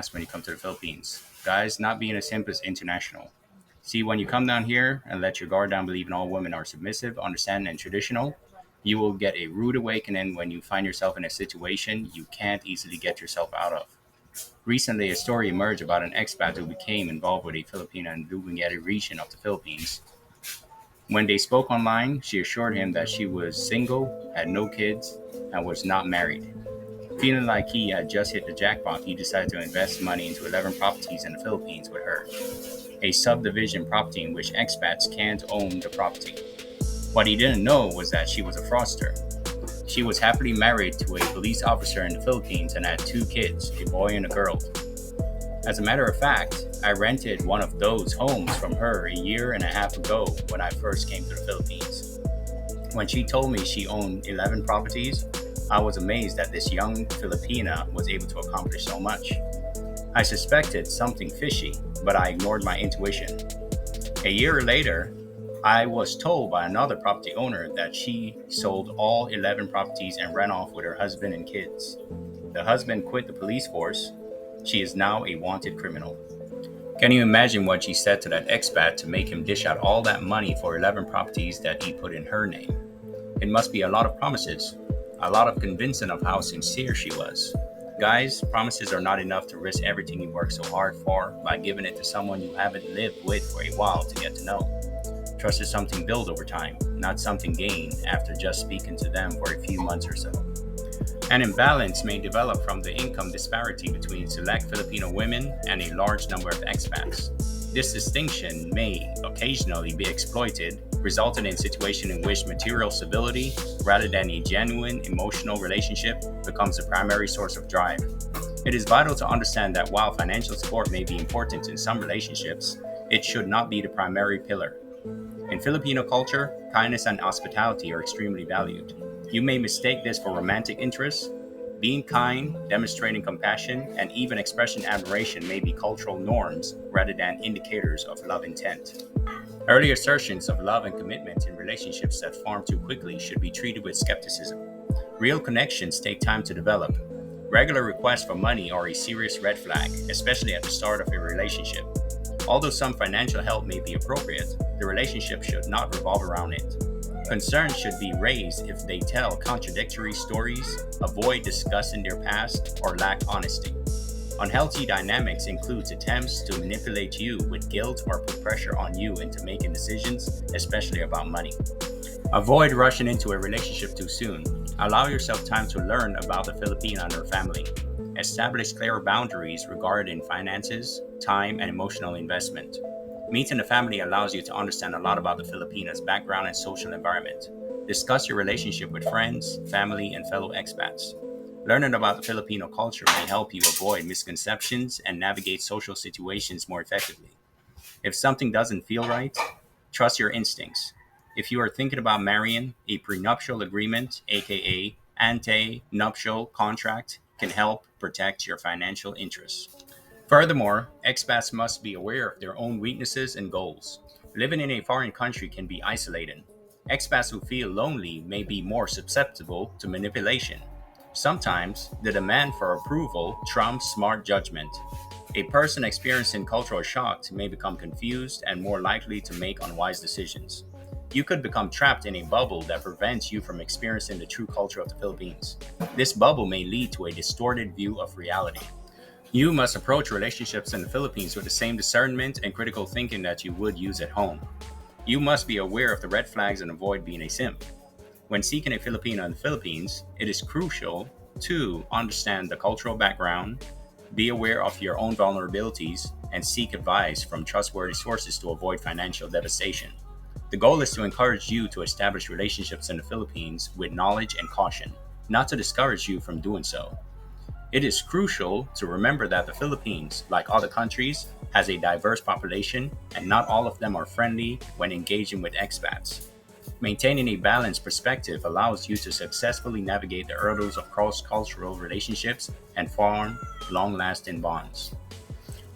expats when you come to the Philippines. Guys, not being a simp is international. See, when you come down here and let your guard down, believing all women are submissive, understanding, and traditional, you will get a rude awakening when you find yourself in a situation you can't easily get yourself out of. Recently, a story emerged about an expat who became involved with a Filipina in Dumaguete region of the Philippines. When they spoke online, she assured him that she was single, had no kids, and was not married. Feeling like he had just hit the jackpot, he decided to invest money into 11 properties in the Philippines with her, a subdivision property in which expats can't own the property. What he didn't know was that she was a fraudster. She was happily married to a police officer in the Philippines and had two kids, a boy and a girl. As a matter of fact, I rented one of those homes from her a year and a half ago when I first came to the Philippines. When she told me she owned 11 properties, I was amazed that this young Filipina was able to accomplish so much. I suspected something fishy, but I ignored my intuition. A year later, I was told by another property owner that she sold all 11 properties and ran off with her husband and kids. The husband quit the police force. She is now a wanted criminal. Can you imagine what she said to that expat to make him dish out all that money for 11 properties that he put in her name? It must be a lot of promises, a lot of convincing of how sincere she was. Guys, promises are not enough to risk everything you work so hard for by giving it to someone you haven't lived with for a while to get to know. Trust is something built over time, not something gained after just speaking to them for a few months or so. An imbalance may develop from the income disparity between select Filipino women and a large number of expats. This distinction may occasionally be exploited, resulting in situations in which material stability, rather than a genuine emotional relationship, becomes the primary source of drive. It is vital to understand that while financial support may be important in some relationships, it should not be the primary pillar. In Filipino culture, kindness and hospitality are extremely valued. You may mistake this for romantic interest. Being kind, demonstrating compassion, and even expressing admiration may be cultural norms rather than indicators of love intent. Early assertions of love and commitment in relationships that form too quickly should be treated with skepticism. Real connections take time to develop. Regular requests for money are a serious red flag, especially at the start of a relationship. Although some financial help may be appropriate, the relationship should not revolve around it. Concerns should be raised if they tell contradictory stories, avoid discussing their past, or lack honesty. Unhealthy dynamics includes attempts to manipulate you with guilt or put pressure on you into making decisions, especially about money. Avoid rushing into a relationship too soon. Allow yourself time to learn about the Filipina and her family. Establish clear boundaries regarding finances, time, and emotional investment. Meeting the family allows you to understand a lot about the Filipinas' background and social environment. Discuss your relationship with friends, family, and fellow expats. Learning about the Filipino culture may help you avoid misconceptions and navigate social situations more effectively. If something doesn't feel right, trust your instincts. If you are thinking about marrying, a prenuptial agreement, aka ante-nuptial contract, can help protect your financial interests. Furthermore, expats must be aware of their own weaknesses and goals. Living in a foreign country can be isolating. Expats who feel lonely may be more susceptible to manipulation. Sometimes, the demand for approval trumps smart judgment. A person experiencing cultural shock may become confused and more likely to make unwise decisions. You could become trapped in a bubble that prevents you from experiencing the true culture of the Philippines. This bubble may lead to a distorted view of reality. You must approach relationships in the Philippines with the same discernment and critical thinking that you would use at home. You must be aware of the red flags and avoid being a simp. When seeking a Filipino in the Philippines, it is crucial to understand the cultural background, be aware of your own vulnerabilities, and seek advice from trustworthy sources to avoid financial devastation. The goal is to encourage you to establish relationships in the Philippines with knowledge and caution, not to discourage you from doing so. It is crucial to remember that the Philippines, like other countries, has a diverse population and not all of them are friendly when engaging with expats. Maintaining a balanced perspective allows you to successfully navigate the hurdles of cross-cultural relationships and form long-lasting bonds.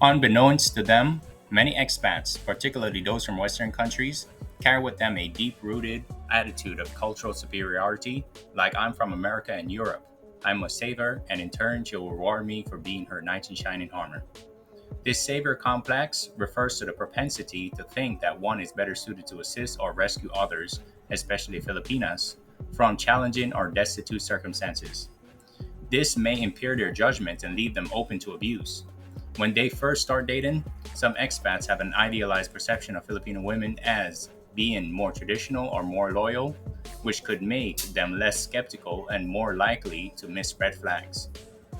Unbeknownst to them, many expats, particularly those from Western countries, carry with them a deep-rooted attitude of cultural superiority, like I'm from America and Europe. I must save her, and in turn, she will reward me for being her knight in shining armor. This savior complex refers to the propensity to think that one is better suited to assist or rescue others, especially Filipinas, from challenging or destitute circumstances. This may impair their judgment and leave them open to abuse. When they first start dating, some expats have an idealized perception of Filipino women as being more traditional or more loyal, which could make them less skeptical and more likely to miss red flags.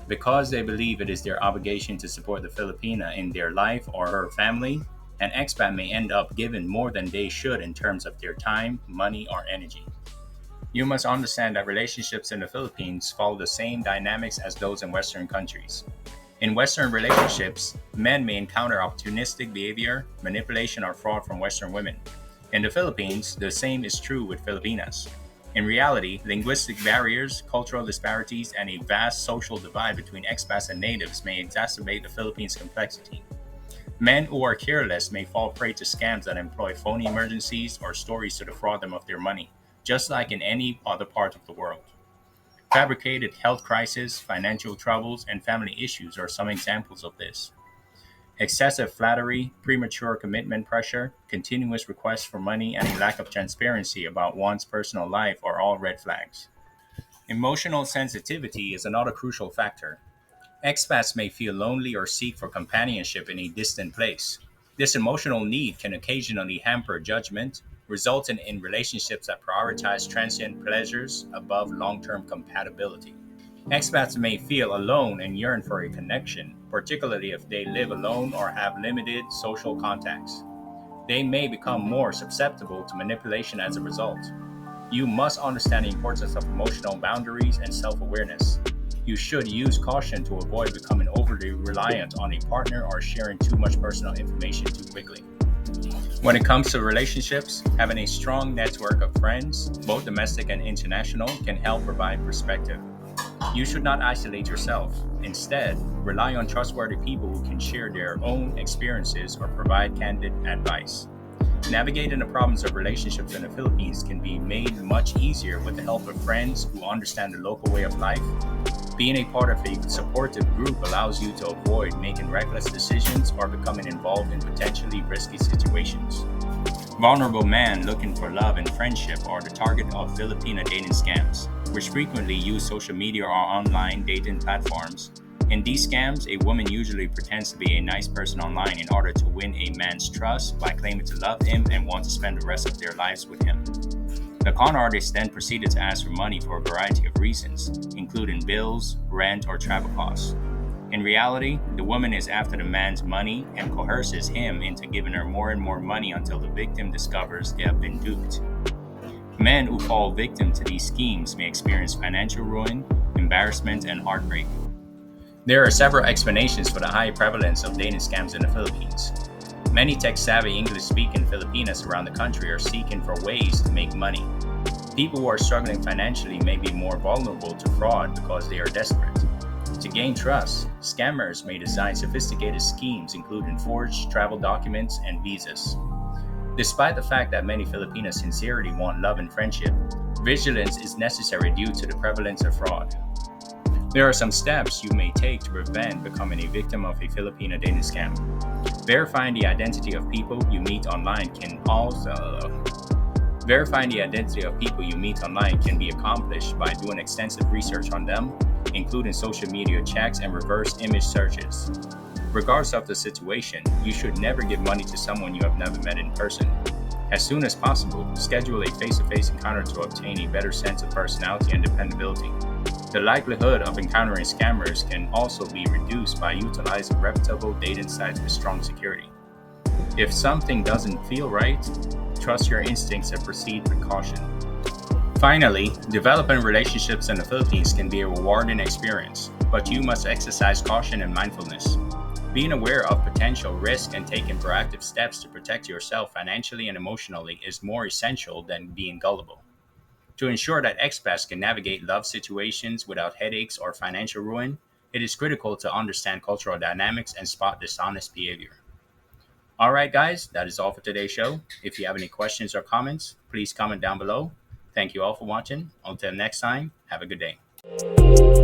Because they believe it is their obligation to support the Filipina in their life or her family, an expat may end up giving more than they should in terms of their time, money, or energy. You must understand that relationships in the Philippines follow the same dynamics as those in Western countries. In Western relationships, men may encounter opportunistic behavior, manipulation, or fraud from Western women. In the Philippines, the same is true with Filipinas. In reality, linguistic barriers, cultural disparities, and a vast social divide between expats and natives may exacerbate the Philippines' complexity. Men who are careless may fall prey to scams that employ phony emergencies or stories to defraud them of their money, just like in any other part of the world. Fabricated health crises, financial troubles, and family issues are some examples of this. Excessive flattery, premature commitment pressure, continuous requests for money, and a lack of transparency about one's personal life are all red flags. Emotional sensitivity is another crucial factor. Expats may feel lonely or seek for companionship in a distant place. This emotional need can occasionally hamper judgment, resulting in relationships that prioritize transient pleasures above long term compatibility. Expats may feel alone and yearn for a connection, particularly if they live alone or have limited social contacts. They may become more susceptible to manipulation as a result. You must understand the importance of emotional boundaries and self awareness. You should use caution to avoid becoming overly reliant on a partner or sharing too much personal information too quickly. When it comes to relationships, having a strong network of friends, both domestic and international, can help provide perspective. You should not isolate yourself. Instead, rely on trustworthy people who can share their own experiences or provide candid advice. Navigating the problems of relationships in the Philippines can be made much easier with the help of friends who understand the local way of life. Being a part of a supportive group allows you to avoid making reckless decisions or becoming involved in potentially risky situations. Vulnerable men looking for love and friendship are the target of Filipina dating scams, which frequently use social media or online dating platforms. In these scams, a woman usually pretends to be a nice person online in order to win a man's trust by claiming to love him and want to spend the rest of their lives with him. The con artist then proceeded to ask for money for a variety of reasons, including bills, rent, or travel costs. In reality, the woman is after the man's money and coerces him into giving her more and more money until the victim discovers they have been duped. Men who fall victim to these schemes may experience financial ruin, embarrassment, and heartbreak. There are several explanations for the high prevalence of dating scams in the Philippines. Many tech-savvy English-speaking Filipinas around the country are seeking for ways to make money. People who are struggling financially may be more vulnerable to fraud because they are desperate. To gain trust, scammers may design sophisticated schemes including forged travel documents and visas. Despite the fact that many Filipinos sincerely want love and friendship, vigilance is necessary due to the prevalence of fraud. There are some steps you may take to prevent becoming a victim of a Filipino dating scam. Verifying the identity of people you meet online can be accomplished by doing extensive research on them, including social media checks and reverse image searches. Regardless of the situation, you should never give money to someone you have never met in person. As soon as possible, schedule a face-to-face encounter to obtain a better sense of personality and dependability. The likelihood of encountering scammers can also be reduced by utilizing reputable dating sites with strong security. If something doesn't feel right, trust your instincts and proceed with caution. Finally, developing relationships in the Philippines can be a rewarding experience, but you must exercise caution and mindfulness. Being aware of potential risk and taking proactive steps to protect yourself financially and emotionally is more essential than being gullible. To ensure that expats can navigate love situations without headaches or financial ruin, it is critical to understand cultural dynamics and spot dishonest behavior. All right, guys, that is all for today's show. If you have any questions or comments, please comment down below. Thank you all for watching. Until next time, have a good day.